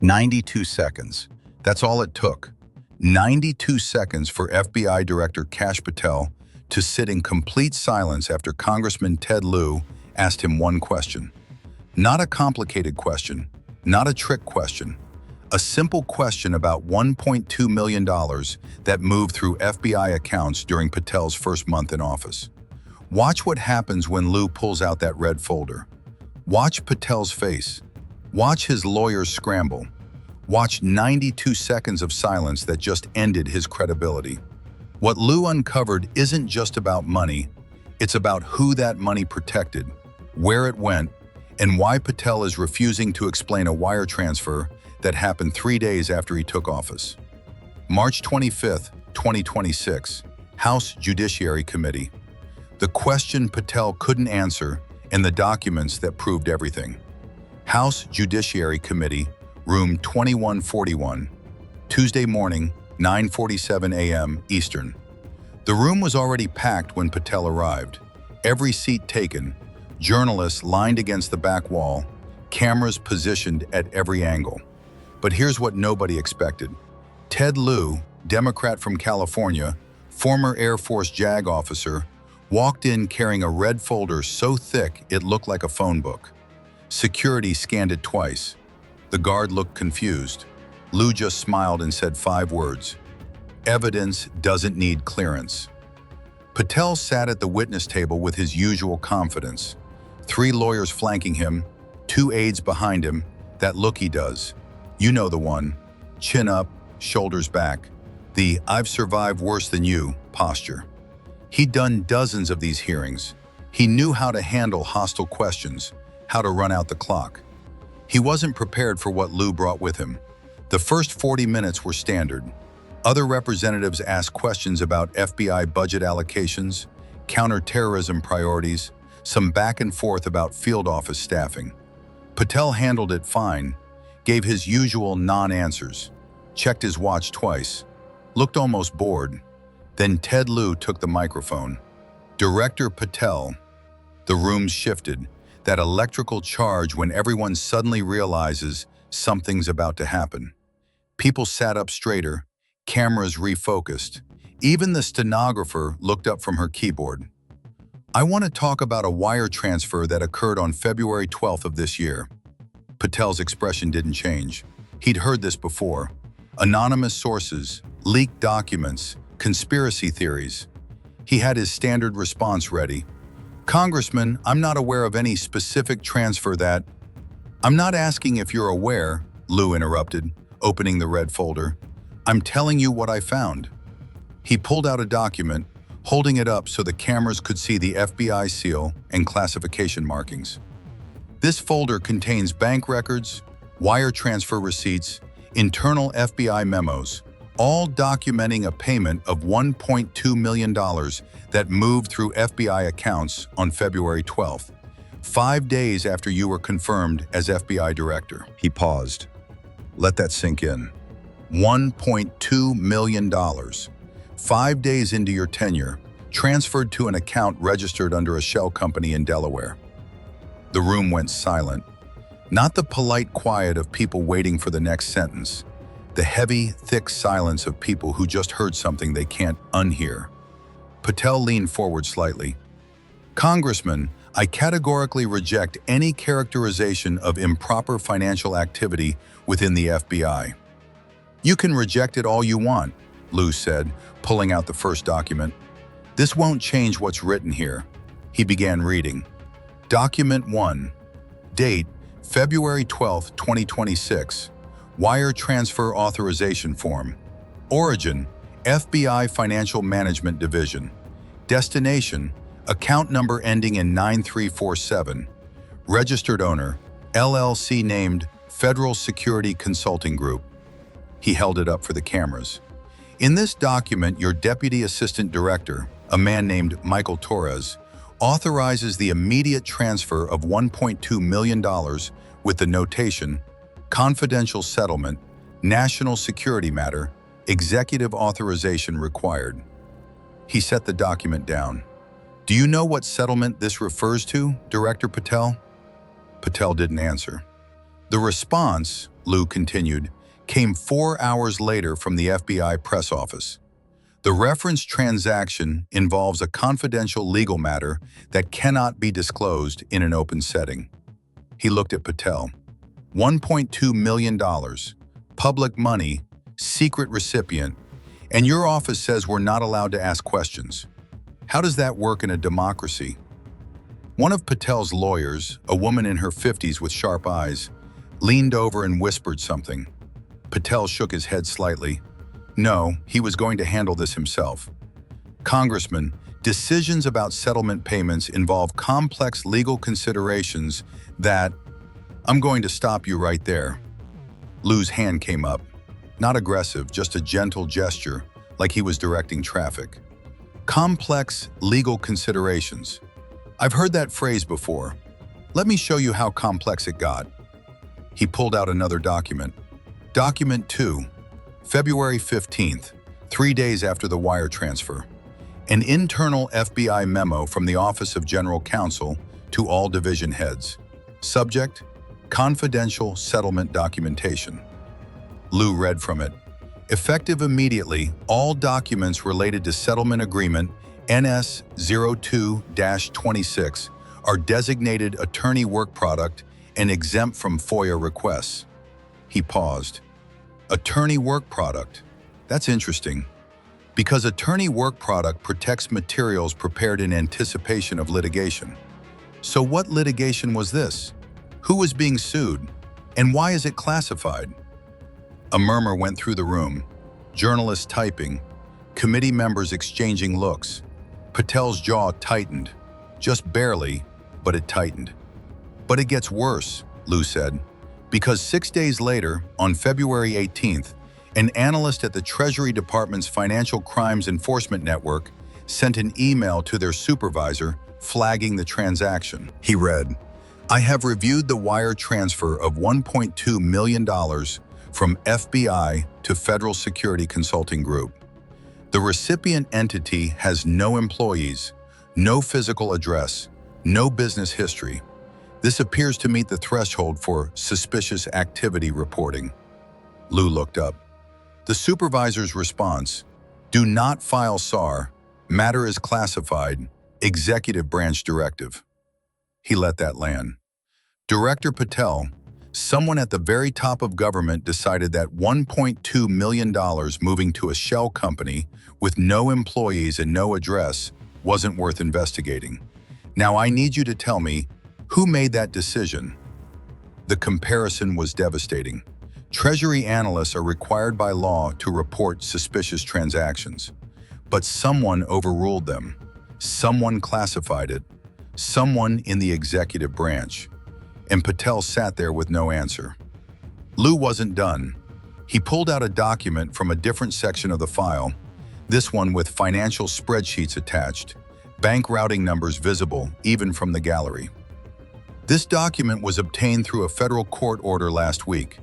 92 seconds. That's all it took. 92 seconds for FBI Director Kash Patel to sit in complete silence after Congressman Ted Lieu asked him one question. Not a complicated question, not a trick question. A simple question about $1.2 million that moved through FBI accounts during Patel's first month in office. Watch what happens when Lieu pulls out that red folder. Watch Patel's face. Watch his lawyers scramble. Watch 92 seconds of silence that just ended his credibility. What Lieu uncovered isn't just about money, it's about who that money protected, where it went, and why Patel is refusing to explain a wire transfer that happened 3 days after he took office. March 25, 2026, House Judiciary Committee. The question Patel couldn't answer and the documents that proved everything. House Judiciary Committee, Room 2141, Tuesday morning, 9:47 a.m. Eastern. The room was already packed when Patel arrived. Every seat taken, journalists lined against the back wall, cameras positioned at every angle. But here's what nobody expected. Ted Lieu, Democrat from California, former Air Force JAG officer, walked in carrying a red folder so thick it looked like a phone book. Security scanned it twice. The guard looked confused. Lieu just smiled and said 5 words. Evidence doesn't need clearance. Patel sat at the witness table with his usual confidence. 3 lawyers flanking him, 2 aides behind him, that look he does. You know the one. Chin up, shoulders back. The "I've survived worse than you" posture. He'd done dozens of these hearings. He knew how to handle hostile questions, how to run out the clock. He wasn't prepared for what Lieu brought with him. The first 40 minutes were standard. Other representatives asked questions about FBI budget allocations, counterterrorism priorities, some back and forth about field office staffing. Patel handled it fine, gave his usual non-answers, checked his watch twice, looked almost bored. Then Ted Lieu took the microphone. Director Patel. The room shifted, that electrical charge when everyone suddenly realizes something's about to happen. People sat up straighter, cameras refocused. Even the stenographer looked up from her keyboard. I want to talk about a wire transfer that occurred on February 12th of this year. Patel's expression didn't change. He'd heard this before. Anonymous sources, leaked documents, conspiracy theories. He had his standard response ready. Congressman, I'm not aware of any specific transfer that... I'm not asking if you're aware, Lieu interrupted, opening the red folder. I'm telling you what I found. He pulled out a document, holding it up so the cameras could see the FBI seal and classification markings. This folder contains bank records, wire transfer receipts, internal FBI memos, all documenting a payment of $1.2 million that moved through FBI accounts on February 12th, 5 days after you were confirmed as FBI director. He paused. Let that sink in. $1.2 million. 5 days into your tenure, transferred to an account registered under a shell company in Delaware. The room went silent. Not the polite quiet of people waiting for the next sentence. The heavy, thick silence of people who just heard something they can't unhear. Patel leaned forward slightly. Congressman, I categorically reject any characterization of improper financial activity within the FBI. You can reject it all you want, Lieu said, pulling out the first document. This won't change what's written here. He began reading. Document 1. Date, February 12, 2026. Wire Transfer Authorization Form. Origin, FBI Financial Management Division. Destination, account number ending in 9347. Registered owner, LLC named Federal Security Consulting Group. He held it up for the cameras. In this document, your Deputy Assistant Director, a man named Michael Torres, authorizes the immediate transfer of $1.2 million with the notation, confidential settlement, national security matter, executive authorization required. He set the document down. Do you know what settlement this refers to, Director Patel? Patel didn't answer. The response, Lieu continued, came 4 hours later from the FBI press office. The reference transaction involves a confidential legal matter that cannot be disclosed in an open setting. He looked at Patel. $1.2 million, public money, secret recipient, and your office says we're not allowed to ask questions. How does that work in a democracy? One of Patel's lawyers, a woman in her 50s with sharp eyes, leaned over and whispered something. Patel shook his head slightly. No, he was going to handle this himself. Congressman, decisions about settlement payments involve complex legal considerations that... I'm going to stop you right there. Lieu's hand came up. Not aggressive, just a gentle gesture, like he was directing traffic. Complex legal considerations. I've heard that phrase before. Let me show you how complex it got. He pulled out another document. Document 2, February 15th, 3 days after the wire transfer. An internal FBI memo from the Office of General Counsel to all division heads. Subject, confidential settlement documentation. Lieu read from it. Effective immediately, all documents related to settlement agreement NS-02-26 are designated attorney work product and exempt from FOIA requests. He paused. Attorney work product. That's interesting, because attorney work product protects materials prepared in anticipation of litigation. So what litigation was this? Who was being sued? And why is it classified? A murmur went through the room. Journalists typing, committee members exchanging looks. Patel's jaw tightened. Just barely, but it tightened. But it gets worse, Lieu said, because 6 days later, on February 18th, an analyst at the Treasury Department's Financial Crimes Enforcement Network sent an email to their supervisor flagging the transaction. He read, I have reviewed the wire transfer of $1.2 million from FBI to Federal Security Consulting Group. The recipient entity has no employees, no physical address, no business history. This appears to meet the threshold for suspicious activity reporting. Lieu looked up. The supervisor's response, do not file SAR, matter is classified, executive branch directive. He let that land. Director Patel, someone at the very top of government decided that $1.2 million moving to a shell company with no employees and no address wasn't worth investigating. Now I need you to tell me, who made that decision? The comparison was devastating. Treasury analysts are required by law to report suspicious transactions. But someone overruled them. Someone classified it. Someone in the executive branch. And Patel sat there with no answer. Lieu wasn't done. He pulled out a document from a different section of the file, this one with financial spreadsheets attached, bank routing numbers visible even from the gallery. This document was obtained through a federal court order last week.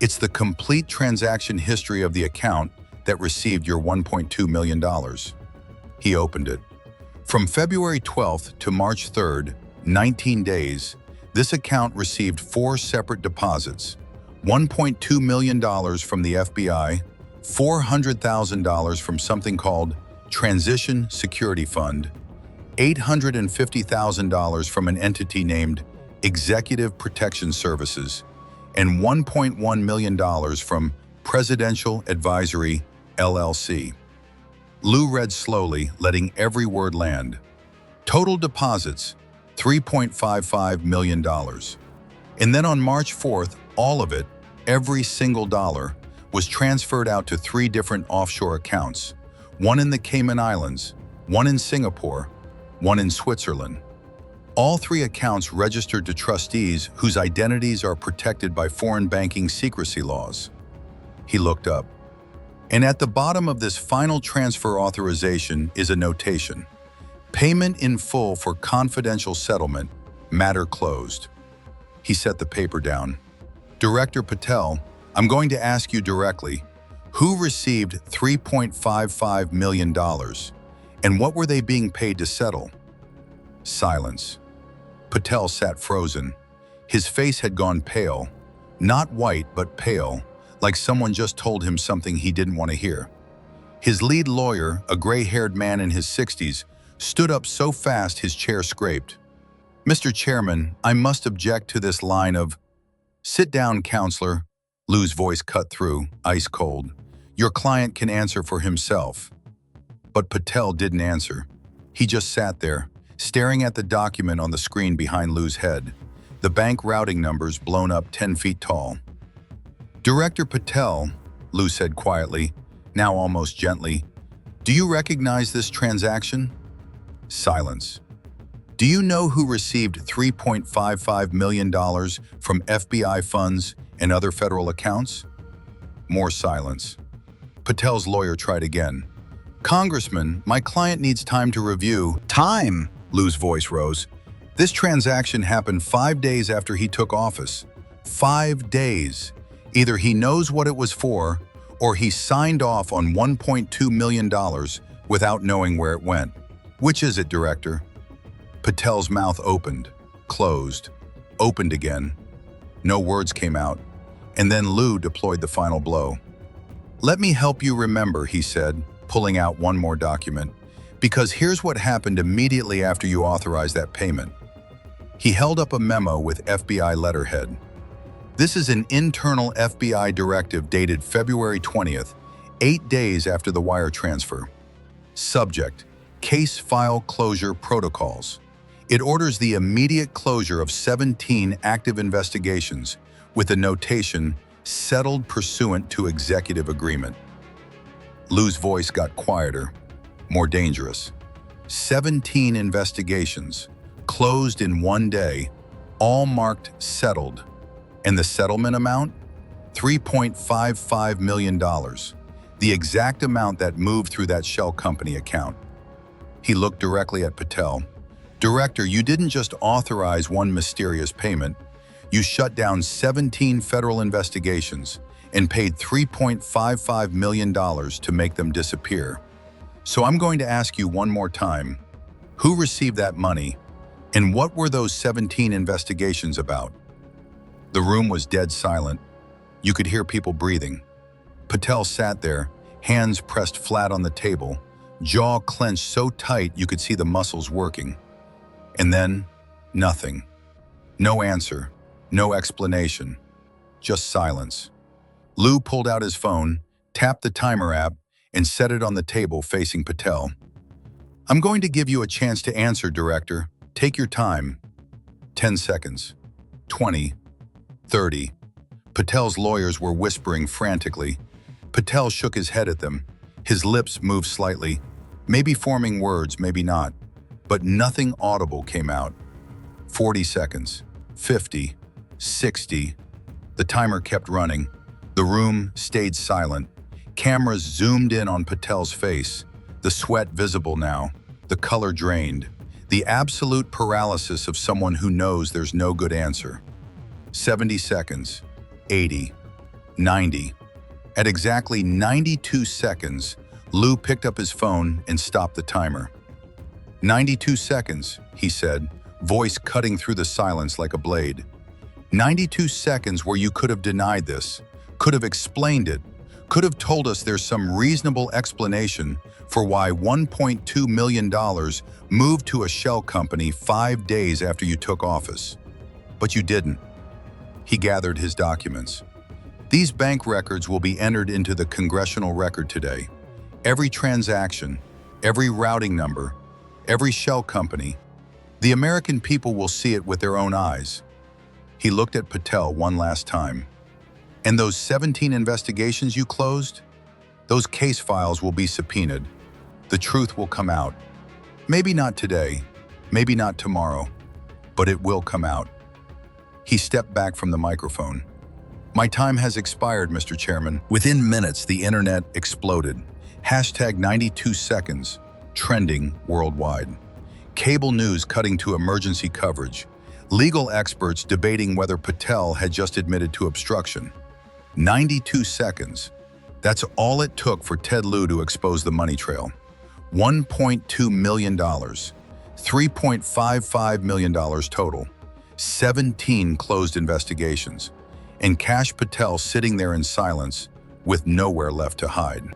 It's the complete transaction history of the account that received your $1.2 million. He opened it. From February 12th to March 3rd, 19 days, this account received 4 separate deposits, $1.2 million from the FBI, $400,000 from something called Transition Security Fund, $850,000 from an entity named Executive Protection Services, and $1.1 million from Presidential Advisory, LLC. Lieu read slowly, letting every word land. Total deposits, $3.55 million. And then on March 4th, all of it, every single dollar, was transferred out to 3 different offshore accounts, one in the Cayman Islands, one in Singapore, one in Switzerland. All 3 accounts registered to trustees whose identities are protected by foreign banking secrecy laws. He looked up. And at the bottom of this final transfer authorization is a notation. Payment in full for confidential settlement, matter closed. He set the paper down. Director Patel, I'm going to ask you directly, who received $3.55 million? And what were they being paid to settle? Silence. Patel sat frozen. His face had gone pale. Not white, but pale, like someone just told him something he didn't want to hear. His lead lawyer, a gray-haired man in his 60s, stood up so fast his chair scraped. "Mr. Chairman, I must object to this line of—" "Sit down, counselor," Lieu's voice cut through, ice cold. "Your client can answer for himself." But Patel didn't answer. He just sat there, staring at the document on the screen behind Lieu's head, the bank routing numbers blown up 10 feet tall. "Director Patel," Lieu said quietly, now almost gently, "do you recognize this transaction?" Silence. "Do you know who received $3.55 million from FBI funds and other federal accounts?" More silence. Patel's lawyer tried again. "Congressman, my client needs time to review." "Time!" Lieu's voice rose. "This transaction happened 5 days after he took office. 5 days. Either he knows what it was for, or he signed off on $1.2 million without knowing where it went. Which is it, Director?" Patel's mouth opened, closed, opened again. No words came out, and then Lieu deployed the final blow. "Let me help you remember," he said, pulling out one more document, "because here's what happened immediately after you authorized that payment." He held up a memo with FBI letterhead. "This is an internal FBI directive dated February 20th, 8 days after the wire transfer. Subject: Case File Closure Protocols. It orders the immediate closure of 17 active investigations with the notation, 'Settled pursuant to executive agreement.'" Lieu's voice got quieter, more dangerous. 17 investigations, closed in 1 day, all marked settled. And the settlement amount? $3.55 million, the exact amount that moved through that shell company account. He looked directly at Patel. "Director, you didn't just authorize one mysterious payment. You shut down 17 federal investigations and paid $3.55 million to make them disappear. So I'm going to ask you one more time. Who received that money, and what were those 17 investigations about?" The room was dead silent. You could hear people breathing. Patel sat there, hands pressed flat on the table, jaw clenched so tight you could see the muscles working. And then, nothing. No answer, no explanation, just silence. Lieu pulled out his phone, tapped the timer app, and set it on the table facing Patel. "I'm going to give you a chance to answer, Director. Take your time." 10 seconds. 20. 30. Patel's lawyers were whispering frantically. Patel shook his head at them. His lips moved slightly, maybe forming words, maybe not. But nothing audible came out. 40 seconds. 50. 60. The timer kept running. The room stayed silent. Cameras zoomed in on Patel's face, the sweat visible now, the color drained, the absolute paralysis of someone who knows there's no good answer. 70 seconds. 80. 90. At exactly 92 seconds, Lieu picked up his phone and stopped the timer. 92 seconds, he said, voice cutting through the silence like a blade. 92 seconds where you could have denied this, could have explained it, could have told us there's some reasonable explanation for why $1.2 million moved to a shell company 5 days after you took office. But you didn't. He gathered his documents. These bank records will be entered into the congressional record today. Every transaction, every routing number, every shell company. The American people will see it with their own eyes. He looked at Patel one last time. "And those 17 investigations you closed? Those case files will be subpoenaed. The truth will come out. Maybe not today, maybe not tomorrow, but it will come out." He stepped back from the microphone. "My time has expired, Mr. Chairman." Within minutes, the internet exploded. Hashtag 92 seconds, trending worldwide. Cable news cutting to emergency coverage. Legal experts debating whether Patel had just admitted to obstruction. 92 seconds. That's all it took for Ted Lieu to expose the money trail. $1.2 million. $3.55 million total. 17 closed investigations. and Kash Patel sitting there in silence with nowhere left to hide.